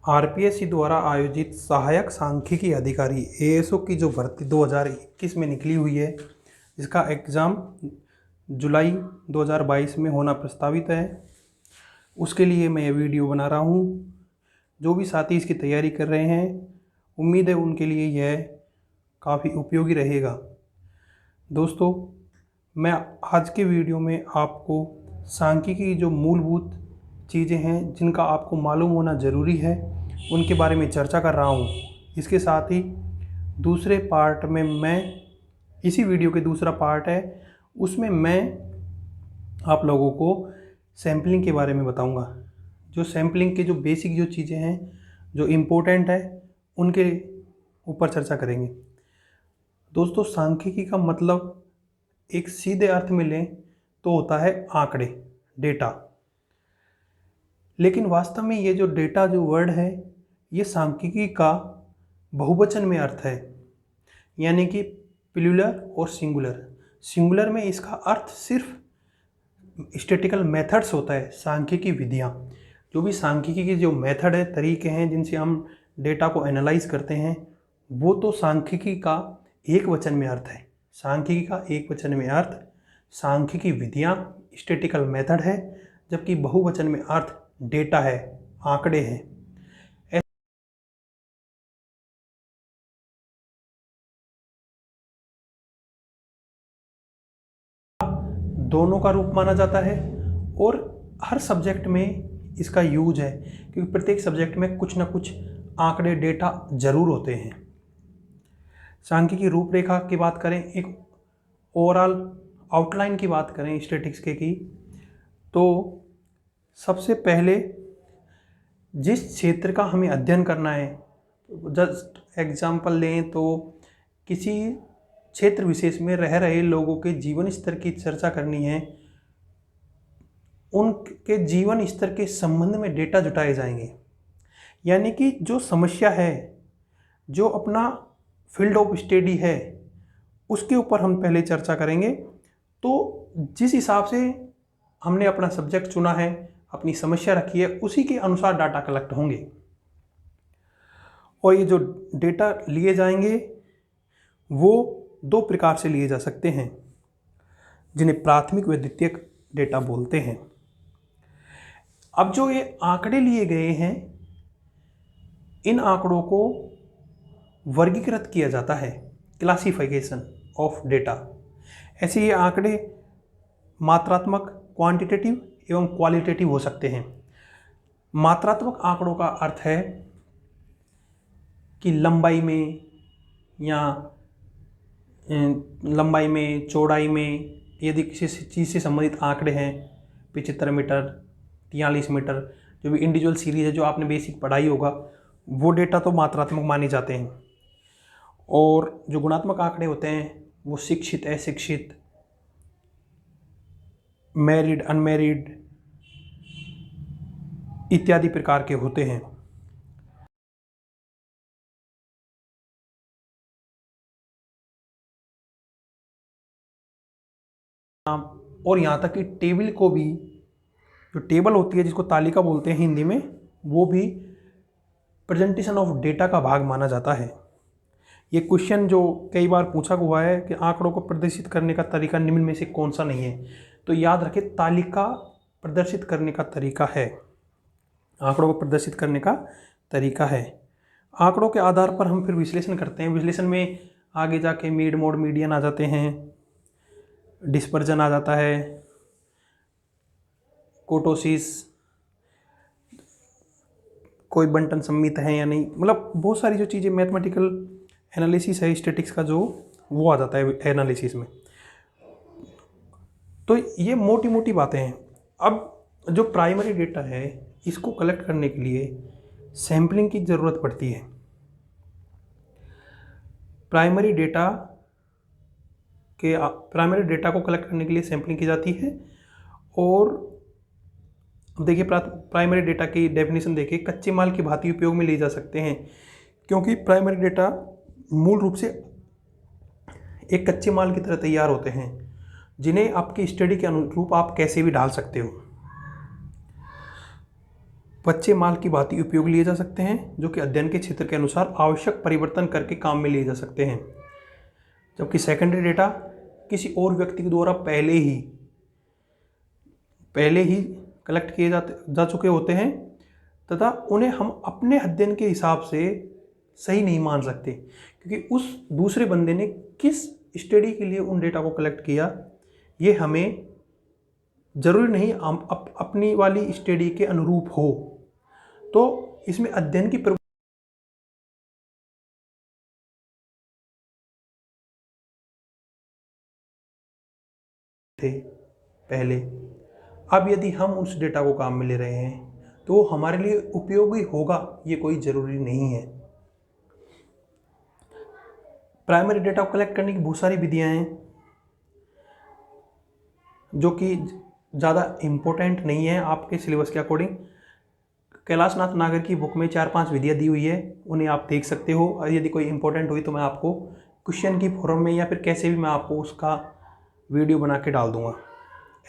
RPSC द्वारा आयोजित सहायक सांख्यिकी अधिकारी एएसओ की जो भर्ती 2021 में निकली हुई है, इसका एग्ज़ाम जुलाई 2022 में होना प्रस्तावित है। उसके लिए मैं ये वीडियो बना रहा हूँ। जो भी साथी इसकी तैयारी कर रहे हैं, उम्मीद है उनके लिए यह काफ़ी उपयोगी रहेगा। दोस्तों, मैं आज के वीडियो में आपको सांख्यिकी की जो मूलभूत चीज़ें हैं जिनका आपको मालूम होना ज़रूरी है, उनके बारे में चर्चा कर रहा हूँ। इसके साथ ही दूसरे पार्ट में इसी वीडियो के दूसरा पार्ट है, उसमें मैं आप लोगों को सैम्पलिंग के बारे में बताऊँगा। जो सैम्पलिंग के जो बेसिक जो चीज़ें हैं, जो इम्पोर्टेंट है, उनके ऊपर चर्चा करेंगे। दोस्तों, सांख्यिकी का मतलब एक सीधे अर्थ में लें तो होता है आंकड़े, डेटा। लेकिन वास्तव में ये जो डेटा जो वर्ड है, ये सांख्यिकी का बहुवचन में अर्थ है, यानी कि प्लूरल और सिंगुलर। सिंगुलर में इसका अर्थ सिर्फ स्टैटिस्टिकल मेथड्स होता है, सांख्यिकी विधियाँ। जो भी सांख्यिकी के जो मेथड है, तरीके हैं जिनसे हम डेटा को एनालाइज करते हैं, वो तो सांख्यिकी का एक वचन में अर्थ है। सांख्यिकी का एक वचन में अर्थ सांख्यिकी विधियाँ, स्टैटिस्टिकल मेथड है, जबकि बहुवचन में अर्थ डेटा है, आंकड़े हैं। दोनों का रूप माना जाता है और हर सब्जेक्ट में इसका यूज है, क्योंकि प्रत्येक सब्जेक्ट में कुछ ना कुछ आंकड़े, डेटा ज़रूर होते हैं। सांख्यिकी रूपरेखा की बात करें, एक ओवरऑल आउटलाइन की बात करें स्टैटिस्टिक्स की, तो सबसे पहले जिस क्षेत्र का हमें अध्ययन करना है, जस्ट एग्जांपल लें तो किसी क्षेत्र विशेष में रह रहे लोगों के जीवन स्तर की चर्चा करनी है, उनके जीवन स्तर के संबंध में डेटा जुटाए जाएंगे। यानी कि जो समस्या है, जो अपना फील्ड ऑफ स्टडी है, उसके ऊपर हम पहले चर्चा करेंगे। तो जिस हिसाब से हमने अपना सब्जेक्ट चुना है, अपनी समस्या रखी है, उसी के अनुसार डाटा कलेक्ट होंगे। और ये जो डेटा लिए जाएंगे वो दो प्रकार से लिए जा सकते हैं, जिन्हें प्राथमिक व द्वितीयक डेटा बोलते हैं। अब जो ये आंकड़े लिए गए हैं, इन आंकड़ों को वर्गीकृत किया जाता है, क्लासिफिकेशन ऑफ डेटा। ऐसे ये आंकड़े मात्रात्मक, क्वांटिटेटिव एवं क्वालिटेटिव हो सकते हैं। मात्रात्मक आंकड़ों का अर्थ है कि लंबाई में, चौड़ाई में, यदि किसी चीज़ से संबंधित आंकड़े हैं, 75 मीटर, 43 मीटर, जो भी इंडिविजुअल सीरीज है, जो आपने बेसिक पढ़ाई होगा, वो डेटा तो मात्रात्मक माने जाते हैं। और जो गुणात्मक आंकड़े होते हैं, वो शिक्षित, अशिक्षित, मैरिड, अनमैरिड इत्यादि प्रकार के होते हैं। और यहाँ तक कि टेबल को भी, जो टेबल होती है जिसको तालिका बोलते हैं हिंदी में, वो भी प्रेजेंटेशन ऑफ डेटा का भाग माना जाता है। ये क्वेश्चन जो कई बार पूछा हुआ है कि आंकड़ों को प्रदर्शित करने का तरीका निम्न में से कौन सा नहीं है, तो याद रखें, तालिका प्रदर्शित करने का तरीका है, आंकड़ों को प्रदर्शित करने का तरीका है। आंकड़ों के आधार पर हम फिर विश्लेषण करते हैं। विश्लेषण में आगे जाके मीड, मोड, मीडियन आ जाते हैं, डिस्पर्जन आ जाता है, कोटोसिस, कोई बंटन सम्मित है या नहीं, मतलब बहुत सारी जो चीज़ें मैथमेटिकल एनालिसिस है स्टैटिस्टिक्स का, जो वो आ जाता है एनालिसिस में। तो ये मोटी मोटी बातें हैं। अब जो प्राइमरी डेटा है, इसको कलेक्ट करने के लिए सैम्पलिंग की ज़रूरत पड़ती है। प्राइमरी डेटा को कलेक्ट करने के लिए सैम्पलिंग की जाती है। और देखिए, प्राइमरी डेटा की डेफिनेशन देखिए, कच्चे माल की भांति उपयोग में लिए जा सकते हैं, क्योंकि प्राइमरी डेटा मूल रूप से एक कच्चे माल की तरह तैयार होते हैं, जिन्हें आपकी स्टडी के अनुरूप आप कैसे भी ढाल सकते हो। कच्चे माल की भांति उपयोग लिए जा सकते हैं, जो कि अध्ययन के क्षेत्र के अनुसार आवश्यक परिवर्तन करके काम में लिए जा सकते हैं। जबकि सेकेंडरी डेटा किसी और व्यक्ति के द्वारा पहले ही कलेक्ट किए जा चुके होते हैं तथा उन्हें हम अपने अध्ययन के हिसाब से सही नहीं मान सकते, क्योंकि उस दूसरे बंदे ने किस स्टडी के लिए उन डेटा को कलेक्ट किया ये हमें ज़रूरी नहीं अपनी वाली स्टडी के अनुरूप हो। तो इसमें अध्ययन की थे पहले, अब यदि हम उस डेटा को काम में ले रहे हैं तो हमारे लिए उपयोगी होगा ये कोई ज़रूरी नहीं है। प्राइमरी डेटा को कलेक्ट करने की बहुत सारी विधियां हैं जो कि ज़्यादा इम्पोर्टेंट नहीं है आपके सिलेबस के अकॉर्डिंग। कैलाशनाथ नागर की बुक में 4-5 विधियां दी हुई है, उन्हें आप देख सकते हो, और यदि कोई इंपॉर्टेंट हुई तो मैं आपको क्वेश्चन की फॉर्म में या फिर कैसे भी मैं आपको उसका वीडियो बना के डाल दूंगा।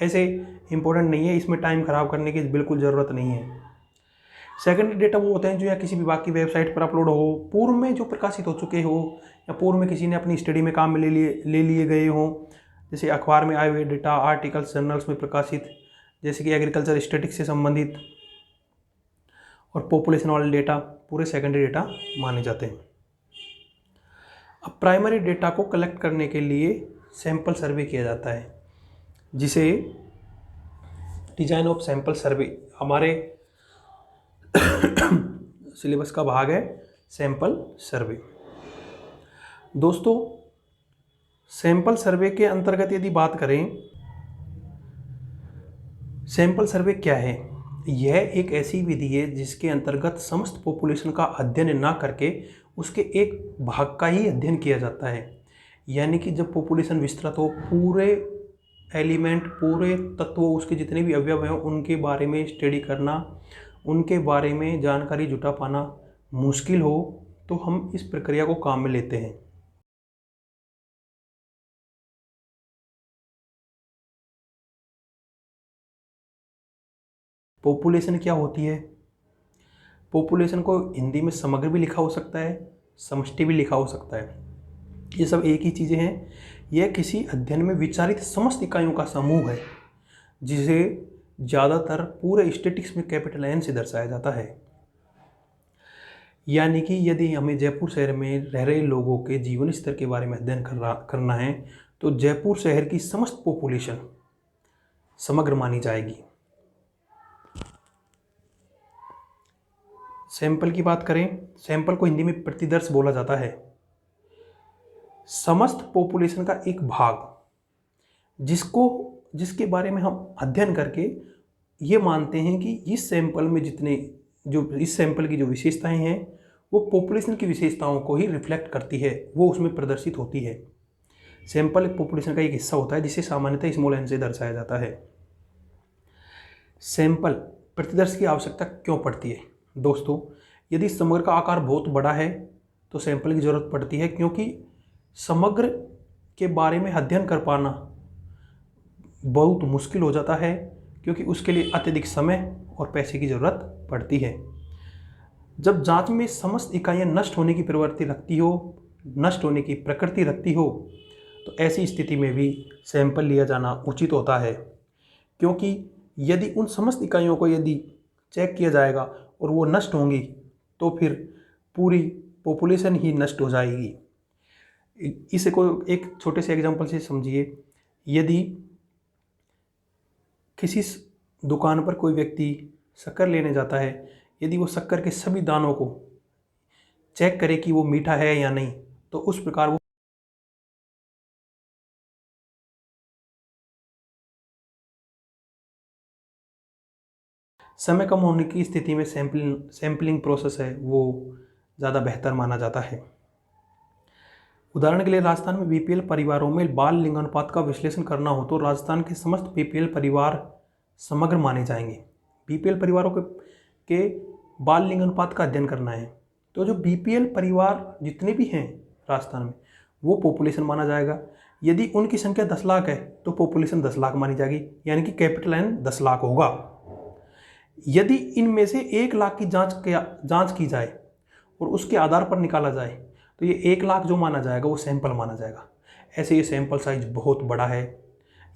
ऐसे इम्पोर्टेंट नहीं है, इसमें टाइम ख़राब करने की बिल्कुल ज़रूरत नहीं है। सेकेंडरी डेटा वो होते हैं जो या किसी विभाग की वेबसाइट पर अपलोड हो, पूर्व में जो प्रकाशित हो चुके हो या पूर्व में किसी ने अपनी स्टडी में काम में ले लिए गए हों, जैसे अखबार में आए हुए डेटा, आर्टिकल्स, जर्नल्स में प्रकाशित, जैसे कि एग्रीकल्चर स्टैटिस्टिक्स से संबंधित और पॉपुलेशन वाले डेटा पूरे सेकेंडरी डेटा माने जाते हैं। अब प्राइमरी डेटा को कलेक्ट करने के लिए सैंपल सर्वे किया जाता है, जिसे डिजाइन ऑफ सैंपल सर्वे हमारे सिलेबस का भाग है, सैंपल सर्वे। दोस्तों, सैंपल सर्वे के अंतर्गत यदि बात करें, सैंपल सर्वे क्या है? यह एक ऐसी विधि है जिसके अंतर्गत समस्त पॉपुलेशन का अध्ययन ना करके उसके एक भाग का ही अध्ययन किया जाता है। यानी कि जब पॉपुलेशन विस्तृत हो, पूरे एलिमेंट, पूरे तत्वों, उसके जितने भी अवयव हैं उनके बारे में स्टडी करना, उनके बारे में जानकारी जुटा पाना मुश्किल हो, तो हम इस प्रक्रिया को काम में लेते हैं। पॉपुलेशन क्या होती है? पॉपुलेशन को हिंदी में समग्र भी लिखा हो सकता है, समष्टि भी लिखा हो सकता है। ये सब एक ही चीज़ें हैं। यह किसी अध्ययन में विचारित समस्त इकाइयों का समूह है, जिसे ज़्यादातर पूरे स्टैटिस्टिक्स में कैपिटल N से दर्शाया जाता है। यानी कि यदि हमें जयपुर शहर में रह रहे लोगों के जीवन स्तर के बारे में अध्ययन करना है तो जयपुर शहर की समस्त पॉपुलेशन समग्र मानी जाएगी। सैंपल की बात करें, सैंपल को हिंदी में प्रतिदर्श बोला जाता है। समस्त पॉपुलेशन का एक भाग जिसके बारे में हम अध्ययन करके ये मानते हैं कि इस सैंपल में इस सैंपल की जो विशेषताएं हैं वो पॉपुलेशन की विशेषताओं को ही रिफ्लेक्ट करती है, वो उसमें प्रदर्शित होती है। सैंपल एक पॉपुलेशन का एक हिस्सा होता है जिसे सामान्यतः स्मॉल n से दर्शाया जाता है। सैंपल प्रतिदर्श की आवश्यकता क्यों पड़ती है? दोस्तों, यदि समग्र का आकार बहुत बड़ा है तो सैंपल की ज़रूरत पड़ती है, क्योंकि समग्र के बारे में अध्ययन कर पाना बहुत मुश्किल हो जाता है, क्योंकि उसके लिए अत्यधिक समय और पैसे की ज़रूरत पड़ती है। जब जांच में समस्त इकाइयाँ नष्ट होने की प्रवृत्ति रखती हो, नष्ट होने की प्रकृति रखती हो, तो ऐसी स्थिति में भी सैंपल लिया जाना उचित होता है, क्योंकि यदि उन समस्त इकाइयों को यदि चेक किया जाएगा और वो नष्ट होंगी तो फिर पूरी पॉपुलेशन ही नष्ट हो जाएगी। इसे को एक छोटे से एग्जांपल से समझिए। यदि किसी दुकान पर कोई व्यक्ति शक्कर लेने जाता है, यदि वो शक्कर के सभी दानों को चेक करे कि वो मीठा है या नहीं, तो उस प्रकार वो समय कम होने की स्थिति में सैम्पलिंग प्रोसेस है वो ज़्यादा बेहतर माना जाता है। उदाहरण के लिए, राजस्थान में बीपीएल परिवारों में बाल लिंगानुपात का विश्लेषण करना हो तो राजस्थान के समस्त बीपीएल परिवार समग्र माने जाएंगे। बीपीएल परिवारों के बाल लिंगानुपात का अध्ययन करना है तो जो बीपीएल परिवार जितने भी हैं राजस्थान में वो पॉपुलेशन माना जाएगा। यदि उनकी संख्या 10 लाख है तो पॉपुलेशन 10 लाख मानी जाएगी, यानी कि कैपिटल N 10 लाख होगा। यदि इनमें से 1 लाख की जांच की जाए और उसके आधार पर निकाला जाए तो ये 1 लाख जो माना जाएगा वो सैंपल माना जाएगा। ऐसे ये सैंपल साइज बहुत बड़ा है,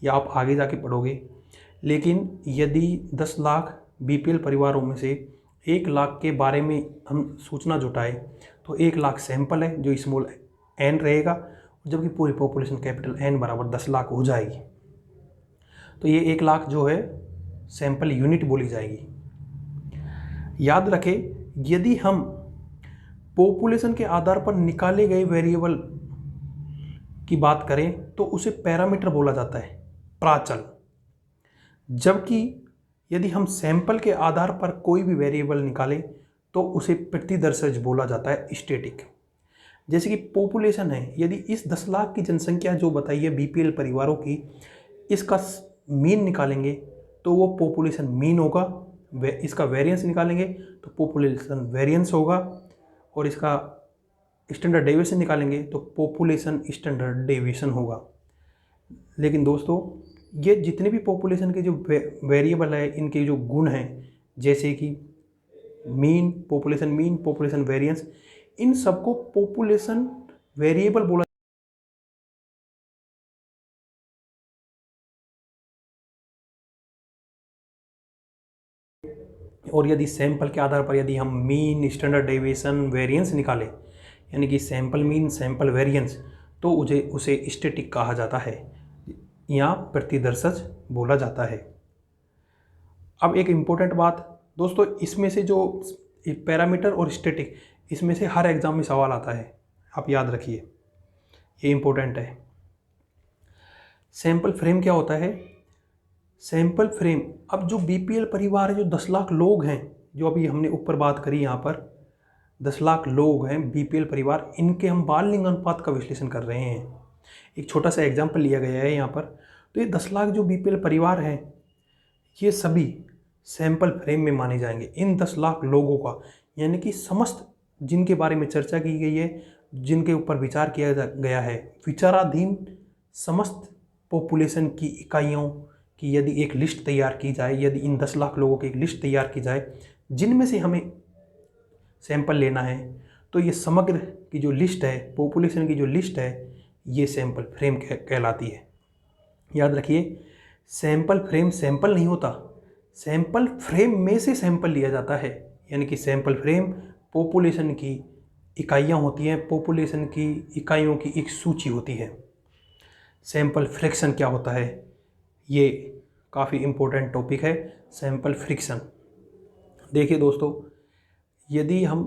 या आप आगे जाके पढ़ोगे। लेकिन यदि 10 लाख बीपीएल परिवारों में से 1 लाख के बारे में हम सूचना जुटाए तो 1 लाख सैंपल है जो स्मॉल एन रहेगा, जबकि पूरी पॉपुलेशन कैपिटल एन बराबर 10 लाख हो जाएगी। तो ये 1 लाख जो है सैंपल यूनिट बोली जाएगी। याद रखें, यदि हम पॉपुलेशन के आधार पर निकाले गए वेरिएबल की बात करें तो उसे पैरामीटर बोला जाता है, प्राचल। जबकि यदि हम सैंपल के आधार पर कोई भी वेरिएबल निकालें तो उसे प्रतिदर्शज बोला जाता है, स्टैटिक। जैसे कि पॉपुलेशन है, यदि इस 10 लाख की जनसंख्या जो बताई है बीपीएल परिवारों की, इसका मीन निकालेंगे तो वो पॉपुलेशन मीन होगा, इसका वेरिएंस निकालेंगे तो पॉपुलेशन वेरिएंस होगा, और इसका स्टैंडर्ड डेविएशन निकालेंगे तो पॉपुलेशन स्टैंडर्ड डेविएशन होगा। लेकिन दोस्तों, ये जितने भी पॉपुलेशन के जो वेरिएबल है, इनके जो गुण हैं, जैसे कि मीन, पॉपुलेशन वेरिएंस, इन सबको पॉपुलेशन वेरिएबल बोला। और यदि सैंपल के आधार पर यदि हम मीन, स्टैंडर्ड डेविएशन, वेरिएंस निकालें, यानी कि सैंपल मीन, सैंपल वेरिएंस, तो उसे स्टैटिक कहा जाता है या प्रतिदर्शज बोला जाता है। अब एक इम्पोर्टेंट बात दोस्तों, इसमें से जो पैरामीटर और स्टैटिक, इसमें से हर एग्जाम में सवाल आता है, आप याद रखिए, ये इम्पोर्टेंट है। सैंपल फ्रेम क्या होता है? सैंपल फ्रेम, अब जो बीपीएल परिवार है, जो 10 लाख लोग हैं, जो अभी हमने ऊपर बात करी, यहाँ पर 10 लाख लोग हैं बीपीएल परिवार, इनके हम बाल लिंग अनुपात का विश्लेषण कर रहे हैं। एक छोटा सा एग्जाम्पल लिया गया है यहाँ पर। तो ये 10 लाख जो बीपीएल परिवार हैं, ये सभी सैंपल फ्रेम में माने जाएंगे। इन 10 लाख लोगों का, यानी कि समस्त जिनके बारे में चर्चा की गई है, जिनके ऊपर विचार किया गया है, विचाराधीन समस्त पॉपुलेशन की इकाइयों की यदि एक लिस्ट तैयार की जाए, यदि इन 10 लाख लोगों की एक लिस्ट तैयार की जाए जिनमें से हमें सैंपल लेना है, तो ये समग्र की जो लिस्ट है, पॉपुलेशन की जो लिस्ट है, ये सैंपल फ्रेम कहलाती है। याद रखिए, सैंपल फ्रेम सैंपल नहीं होता, सैंपल फ्रेम में से सैंपल लिया जाता है। यानी कि सैंपल फ्रेम पॉपुलेशन की इकाइयाँ होती हैं, पॉपुलेशन की इकाइयों की एक सूची होती है। सैंपल फ्रैक्शन क्या होता है? ये काफ़ी इम्पोर्टेंट टॉपिक है, सैंपल फ्रैक्शन। देखिए दोस्तों, यदि हम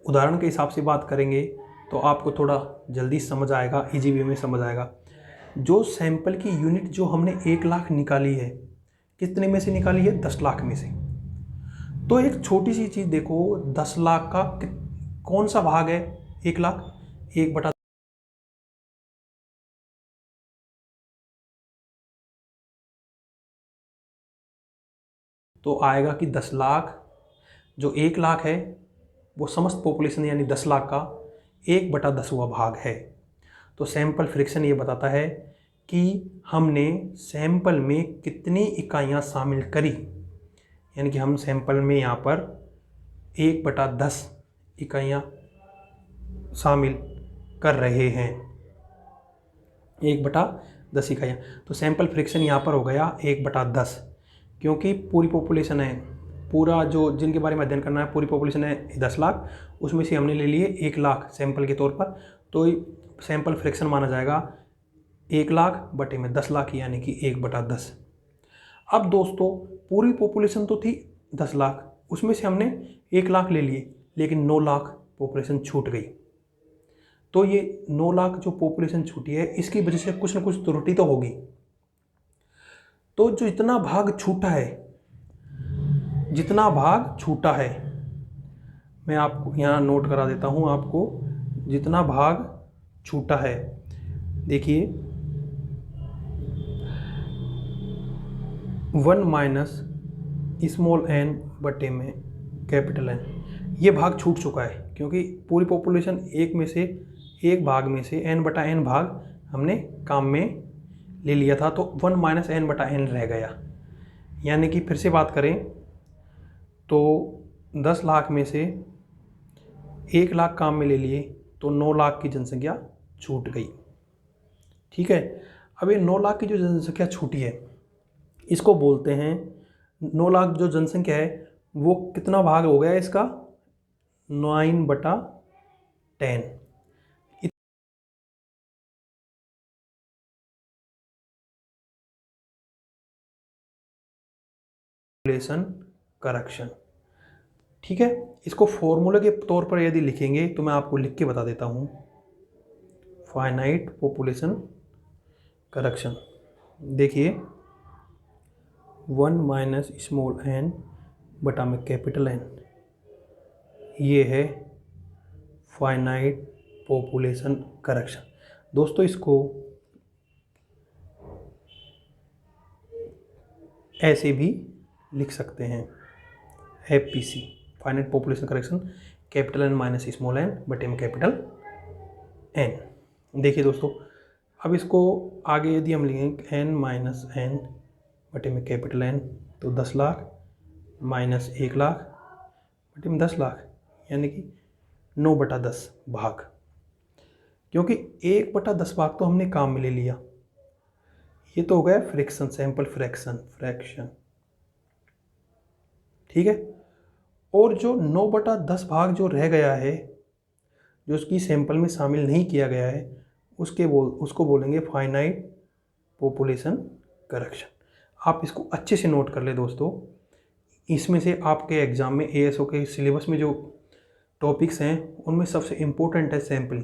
उदाहरण के हिसाब से बात करेंगे तो आपको थोड़ा जल्दी समझ आएगा, इजी वे में समझ आएगा। जो सैंपल की यूनिट जो हमने 1 लाख निकाली है, कितने में से निकाली है? 10 लाख में से। तो एक छोटी सी चीज़ देखो, 10 लाख का कौन सा भाग है 1 लाख? 1/10। तो आएगा कि 10 लाख, जो 1 लाख है वो समस्त पॉपुलेशन यानी 10 लाख का 1/10वां भाग है। तो सैंपल फ्रैक्शन ये बताता है कि हमने सैंपल में कितनी इकाइयाँ शामिल करी, यानी कि हम सैंपल में यहाँ पर 1/10 इकाइयाँ शामिल कर रहे हैं, 1/10 इकाइयाँ। तो सैंपल फ्रैक्शन यहाँ पर हो गया 1/10, क्योंकि पूरी पॉपुलेशन है, पूरा जो जिनके बारे में अध्ययन करना है, पूरी पॉपुलेशन है 10 लाख, उसमें से हमने ले लिए 1 लाख सैंपल के तौर पर। तो सैंपल फ्रैक्शन माना जाएगा 1 लाख बटे में 10 लाख, यानी कि 1/10। अब दोस्तों, पूरी पॉपुलेशन तो थी 10 लाख, उसमें से हमने 1 लाख ले लिए, लेकिन 9 लाख पॉपुलेशन छूट गई। तो ये 9 लाख जो पॉपुलेशन छूटी है, इसकी वजह से कुछ ना कुछ त्रुटि तो होगी। तो जो इतना भाग छूटा है, जितना भाग छूटा है, मैं आपको यहाँ नोट करा देता हूँ आपको, जितना भाग छूटा है, देखिए 1 माइनस स्मॉल n बटे में कैपिटल N, ये भाग छूट चुका है, क्योंकि पूरी पॉपुलेशन एक भाग में से n/n भाग हमने काम में ले लिया था, तो 1 - n/n रह गया। यानी कि फिर से बात करें तो 10 लाख में से 1 लाख काम में ले लिए तो 9 लाख की जनसंख्या छूट गई। ठीक है, अब ये 9 लाख की जो जनसंख्या छूटी है इसको बोलते हैं, 9 लाख जो जनसंख्या है वो कितना भाग हो गया इसका, 9/10। Population correction. ठीक है, इसको फॉर्मूले के तौर पर यदि लिखेंगे तो मैं आपको लिख के बता देता हूँ, फाइनाइट पॉपुलेशन करेक्शन। देखिए 1 माइनस स्मॉल n बटा में कैपिटल N, ये है फाइनाइट पॉपुलेशन करेक्शन। दोस्तों इसको ऐसे भी लिख सकते हैं, FPC finite population correction, capital N minus small n बटे में कैपिटल N। देखिए दोस्तों, अब इसको आगे यदि हम लिखेंगे n माइनस n बटे में कैपिटल N तो 10 लाख माइनस 1 लाख बटे में 10 लाख, यानी कि 9/10 भाग, क्योंकि 1/10 भाग तो हमने काम में ले लिया। ये तो हो गया फ्रैक्शन, सैंपल फ्रैक्शन। ठीक है, और जो 9/10 भाग जो रह गया है, जो उसकी सैंपल में शामिल नहीं किया गया है, उसको बोलेंगे फाइनाइट पॉपुलेशन करेक्शन। आप इसको अच्छे से नोट कर ले दोस्तों, इसमें से आपके एग्जाम में ASO के सिलेबस में जो टॉपिक्स हैं उनमें सबसे इम्पोर्टेंट है सैम्पलिंग,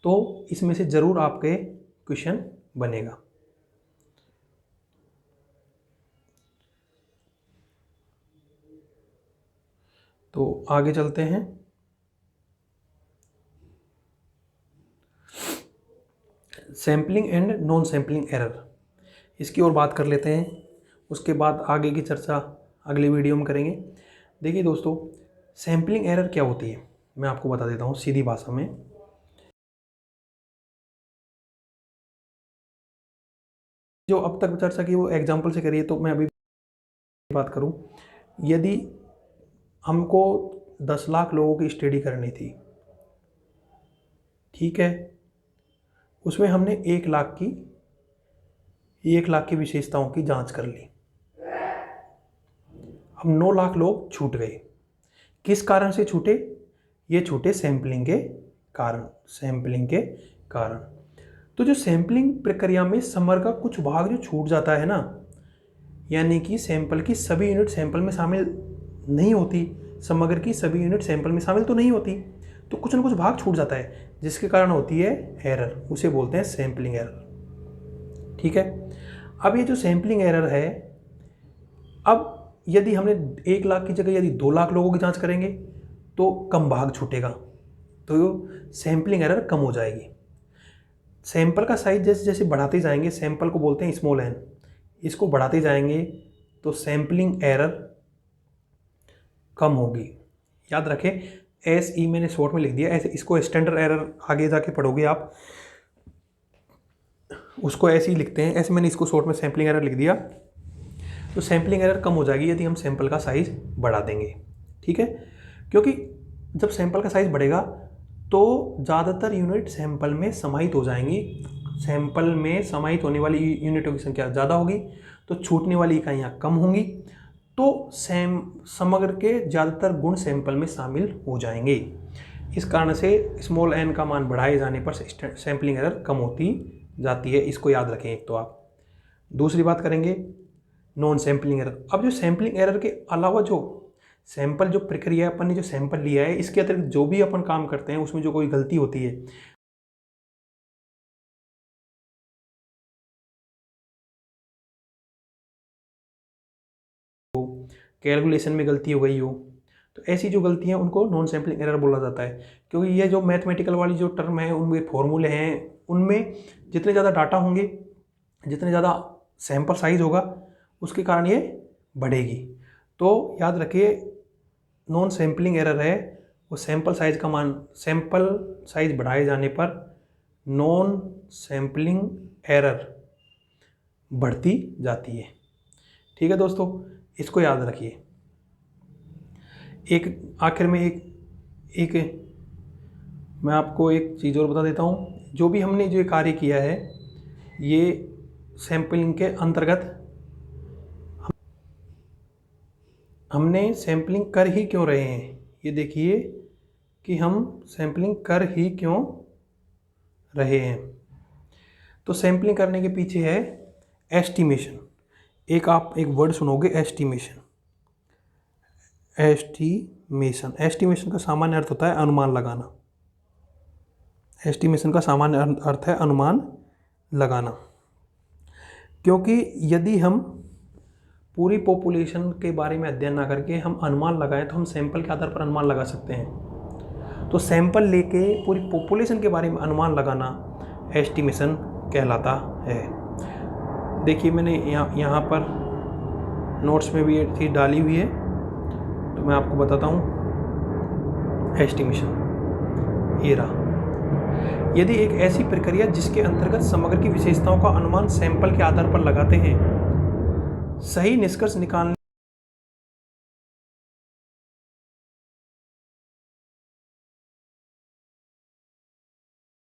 तो इसमें से ज़रूर आपके क्वेश्चन बनेगा। तो आगे चलते हैं। Sampling and non sampling error, इसकी और बात कर लेते हैं, उसके बाद आगे की चर्चा अगली वीडियो में करेंगे। देखिए दोस्तों, सैम्पलिंग एरर क्या होती है मैं आपको बता देता हूँ सीधी भाषा में। जो अब तक चर्चा की वो एग्जाम्पल से करिए, तो मैं अभी बात करूँ, यदि हमको 10 लाख लोगों की स्टडी करनी थी, ठीक है, उसमें हमने 1 लाख की विशेषताओं की जांच कर ली। अब 9 लाख लोग छूट गए, किस कारण से छूटे, ये छूटे सैम्पलिंग के कारण। तो जो सैम्पलिंग प्रक्रिया में समग्र का कुछ भाग जो छूट जाता है ना, यानी कि सैंपल की सभी यूनिट सैंपल में शामिल नहीं होती, समग्र की सभी यूनिट सैंपल में शामिल तो नहीं होती, तो कुछ न कुछ भाग छूट जाता है जिसके कारण होती है एरर, उसे बोलते हैं सैम्पलिंग एरर। ठीक है, अब ये जो सैम्पलिंग एरर है, अब यदि हमने 1 लाख की जगह यदि 2 लाख लोगों की जांच करेंगे तो कम भाग छूटेगा, तो सैम्पलिंग एरर कम हो जाएगी। सैंपल का साइज जैसे जैसे बढ़ाते जाएंगे, सैंपल को बोलते हैं स्मॉल n, इसको बढ़ाते जाएंगे तो सैम्पलिंग एरर कम होगी। याद रखें, SE मैंने शॉर्ट में लिख दिया, ऐसे इसको स्टैंडर्ड एरर आगे जाके पढ़ोगे आप, उसको ऐसे ही लिखते हैं, ऐसे मैंने इसको शॉर्ट में सैम्पलिंग एरर लिख दिया। तो सैम्पलिंग एरर कम हो जाएगी यदि हम सैंपल का साइज बढ़ा देंगे। ठीक है, क्योंकि जब सैंपल का साइज बढ़ेगा तो ज़्यादातर यूनिट सैंपल में समाहित हो जाएंगी, सैंपल में समाहित होने वाली यूनिटों की संख्या ज़्यादा होगी तो छूटने वाली इकाइयाँ कम होंगी, तो समग्र के ज़्यादातर गुण सैंपल में शामिल हो जाएंगे। इस कारण से स्मॉल n का मान बढ़ाए जाने पर सैम्पलिंग एरर कम होती जाती है, इसको याद रखें एक तो आप। दूसरी बात करेंगे नॉन सैम्पलिंग एरर। अब जो सैम्पलिंग एरर के अलावा जो सैंपल जो प्रक्रिया अपन ने जो सैंपल लिया है, इसके अतिरिक्त जो भी अपन काम करते हैं उसमें जो कोई गलती होती है, तो कैलकुलेशन में गलती हो गई हो, तो ऐसी जो गलतियां उनको नॉन सैम्पलिंग एरर बोला जाता है। क्योंकि ये जो मैथमेटिकल वाली जो टर्म है, उनमें फॉर्मूले हैं, उनमें जितने ज़्यादा डाटा होंगे, जितने ज़्यादा सैंपल साइज होगा, उसके कारण ये बढ़ेगी। तो याद रखिए, नॉन सैम्पलिंग एरर है वो सैंपल साइज बढ़ाए जाने पर नॉन सैम्पलिंग एरर बढ़ती जाती है। ठीक है दोस्तों, इसको याद रखिए। एक आखिर में एक मैं आपको एक चीज़ और बता देता हूँ। जो भी हमने जो कार्य किया है ये सैम्पलिंग के अंतर्गत हमने सैम्पलिंग कर ही क्यों रहे हैं, ये देखिए कि हम सैम्पलिंग कर ही क्यों रहे हैं। तो सैम्पलिंग करने के पीछे है एस्टिमेशन। आप एक वर्ड सुनोगे, एस्टिमेशन। एस्टिमेशन का सामान्य अर्थ होता है अनुमान लगाना। एस्टिमेशन का सामान्य अर्थ है अनुमान लगाना। क्योंकि यदि हम पूरी पॉपुलेशन के बारे में अध्ययन ना करके हम अनुमान लगाएं तो हम सैंपल के आधार पर अनुमान लगा सकते हैं। तो सैंपल लेके पूरी पॉपुलेशन के बारे में अनुमान लगाना एस्टिमेशन कहलाता है। देखिए मैंने यहाँ पर नोट्स में भी ये चीज़ डाली हुई है, तो मैं आपको बताता हूँ। एस्टिमेशन ये रहा। यदि एक ऐसी प्रक्रिया जिसके अंतर्गत समग्र की विशेषताओं का अनुमान सैंपल के आधार पर लगाते हैं, सही निष्कर्ष निकालने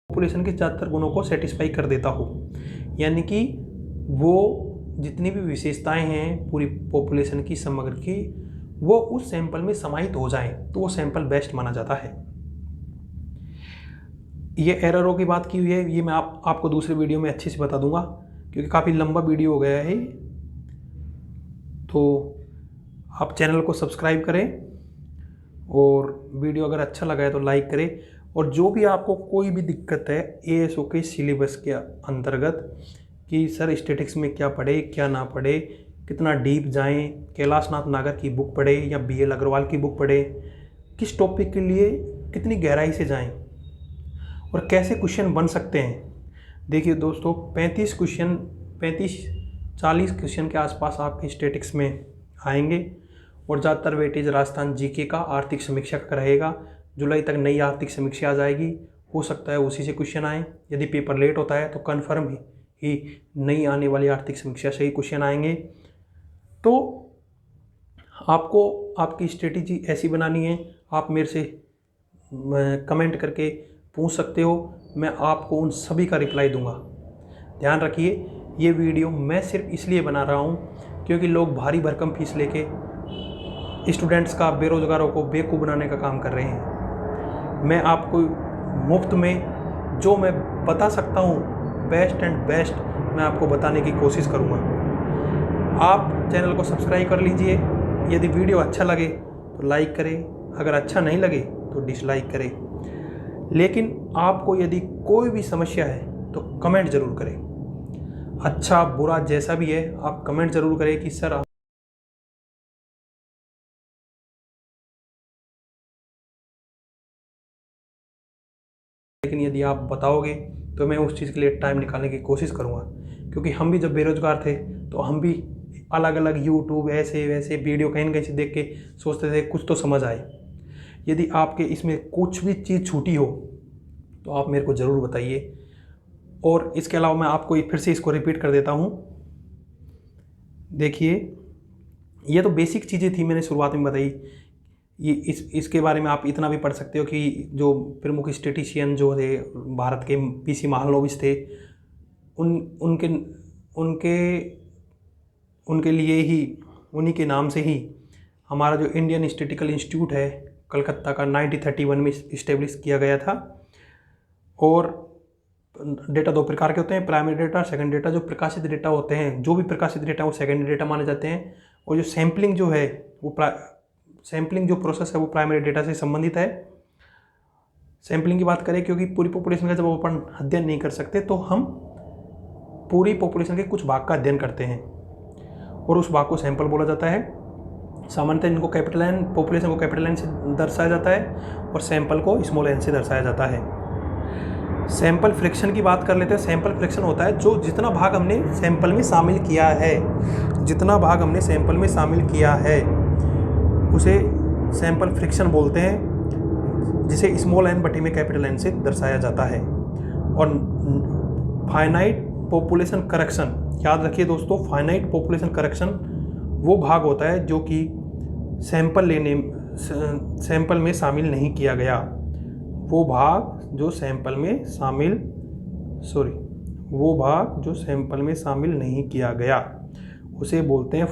पॉपुलेशन के 74 गुणों को सेटिस्फाई कर देता हो, यानी कि वो जितनी भी विशेषताएं हैं पूरी पॉपुलेशन की समग्र की, वो उस सैंपल में समाहित हो जाएं, तो वो सैंपल बेस्ट माना जाता है। ये एररों की बात की हुई है, ये मैं आपको दूसरे वीडियो में अच्छे से बता दूंगा, क्योंकि काफ़ी लंबा वीडियो हो गया है। तो आप चैनल को सब्सक्राइब करें और वीडियो अगर अच्छा लगा है तो लाइक करें। और जो भी आपको कोई भी दिक्कत है एएसओ के सिलेबस के अंतर्गत कि सर स्टैटिक्स में क्या पढ़े क्या ना पढ़े, कितना डीप जाएं, कैलाशनाथ नागर की बुक पढ़े या बीएल अग्रवाल की बुक पढ़े, किस टॉपिक के लिए कितनी गहराई से जाएं और कैसे क्वेश्चन बन सकते हैं। देखिए दोस्तों 40 क्वेश्चन के आसपास आपके स्टैटिक्स में आएंगे और ज़्यादातर वेटेज राजस्थान जीके का आर्थिक समीक्षा का रहेगा। जुलाई तक नई आर्थिक समीक्षा आ जाएगी, हो सकता है उसी से क्वेश्चन आए। यदि पेपर लेट होता है तो कन्फर्म ही नई आने वाली आर्थिक समीक्षा से ही क्वेश्चन आएंगे। तो आपको आपकी स्ट्रेटेजी ऐसी बनानी है, आप मेरे से कमेंट करके पूछ सकते हो, मैं आपको उन सभी का रिप्लाई दूंगा। ध्यान रखिए ये वीडियो मैं सिर्फ इसलिए बना रहा हूँ क्योंकि लोग भारी भरकम फीस लेके स्टूडेंट्स का, बेरोज़गारों को बेवकूफ़ बनाने का काम कर रहे हैं। मैं आपको मुफ्त में जो मैं बता सकता हूँ बेस्ट एंड बेस्ट मैं आपको बताने की कोशिश करूँगा। आप चैनल को सब्सक्राइब कर लीजिए। यदि वीडियो अच्छा लगे तो लाइक करें, अगर अच्छा नहीं लगे तो डिसलाइक करें। लेकिन आपको यदि कोई भी समस्या है तो कमेंट ज़रूर करें। अच्छा बुरा जैसा भी है आप कमेंट ज़रूर करें कि सर लेकिन यदि आप बताओगे तो मैं उस चीज़ के लिए टाइम निकालने की कोशिश करूँगा। क्योंकि हम भी जब बेरोज़गार थे तो हम भी अलग अलग यूट्यूब ऐसे वैसे वीडियो कहीं न कहीं से देख के सोचते थे कुछ तो समझ आए। यदि आपके इसमें कुछ भी चीज़ छूटी हो तो आप मेरे को ज़रूर बताइए। और इसके अलावा मैं आपको फिर से इसको रिपीट कर देता हूँ। देखिए ये तो बेसिक चीज़ें थी, मैंने शुरुआत में बताई। ये इसके बारे में आप इतना भी पढ़ सकते हो कि जो प्रमुख स्टेटिशियन जो थे भारत के, पीसी महालनोबिस थे, उनके लिए ही, उन्हीं के नाम से ही हमारा जो इंडियन स्टैटिस्टिकल इंस्टीट्यूट है कलकत्ता का 1931 में इस्टेब्लिश किया गया था। और डेटा दो प्रकार के होते हैं, प्राइमरी डेटा, सेकेंड डेटा। जो प्रकाशित डेटा होते हैं, जो भी प्रकाशित डेटा वो सेकेंडरी डेटा माने जाते हैं। और जो सैम्पलिंग जो है वो सैम्पलिंग जो प्रोसेस है वो प्राइमरी डेटा से संबंधित है। सैम्पलिंग की बात करें क्योंकि पूरी पॉपुलेशन का जब अपन अध्ययन नहीं कर सकते तो हम पूरी पॉपुलेशन के कुछ भाग का अध्ययन करते हैं और उस भाग को सैंपल बोला जाता है। सामान्यतः इनको कैपिटल एन, पॉपुलेशन को कैपिटल एन से दर्शाया जाता है और सैंपल को स्मॉल एन से दर्शाया जाता है। सैंपल फ्रैक्शन की बात कर लेते हैं। सैंपल फ्रैक्शन होता है जो जितना भाग हमने सैंपल में शामिल किया है, जितना भाग हमने सैंपल में शामिल किया है उसे सैंपल फ्रैक्शन बोलते हैं, जिसे स्मॉल एन बटे में कैपिटल एन से दर्शाया जाता है। और फाइनाइट पॉपुलेशन करेक्शन, याद रखिए दोस्तों, फाइनाइट पॉपुलेशन करेक्शन वो भाग होता है जो कि सैंपल में शामिल नहीं किया गया। वो भाग जो सैंपल में शामिल नहीं किया गया उसे बोलते हैं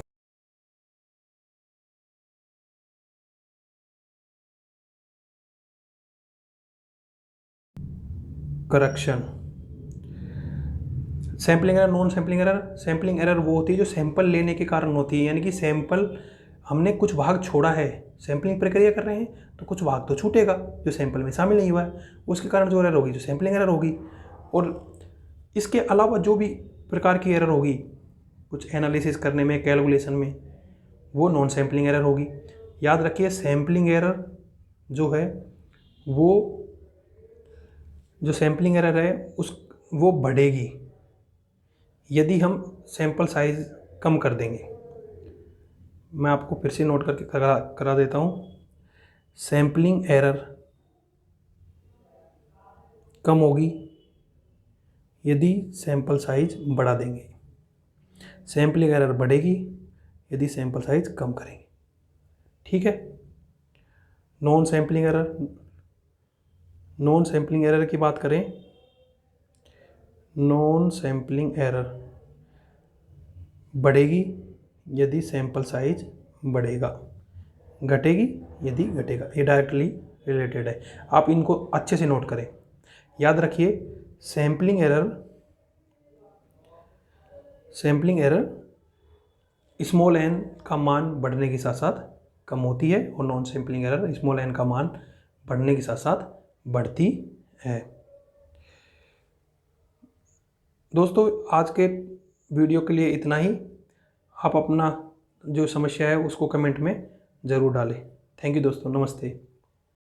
correction. Sampling error, non sampling error. Sampling error वो होती है जो सैंपल लेने के कारण होती है, यानी कि सैंपल हमने कुछ भाग छोड़ा है, सैम्पलिंग प्रक्रिया कर रहे हैं तो कुछ भाग तो छूटेगा जो सैंपल में शामिल नहीं हुआ है, उसके कारण जो एरर होगी जो सैम्पलिंग एरर होगी। और इसके अलावा जो भी प्रकार की एरर होगी कुछ एनालिसिस करने में, कैलकुलेशन में, वो नॉन सैम्पलिंग एरर होगी। याद रखिए सैम्पलिंग एरर जो है वो, जो सैम्पलिंग एरर है वो बढ़ेगी यदि हम सैंपल साइज कम कर देंगे। मैं आपको फिर से नोट करके करा देता हूँ। सैम्पलिंग एरर कम होगी यदि सैंपल साइज बढ़ा देंगे, सैम्पलिंग एरर बढ़ेगी यदि सैंपल साइज कम करेंगे। ठीक है। नॉन सैम्पलिंग एरर की बात करें, नॉन सैम्पलिंग एरर बढ़ेगी यदि सैंपल साइज बढ़ेगा, घटेगी यदि घटेगा। ये डायरेक्टली रिलेटेड है, आप इनको अच्छे से नोट करें। याद रखिए सैम्पलिंग एरर स्मॉल n का मान बढ़ने के साथ साथ कम होती है और non sampling error small n का मान बढ़ने के साथ साथ बढ़ती है। दोस्तों आज के वीडियो के लिए इतना ही। आप अपना जो समस्या है उसको कमेंट में ज़रूर डालें। थैंक यू दोस्तों, नमस्ते।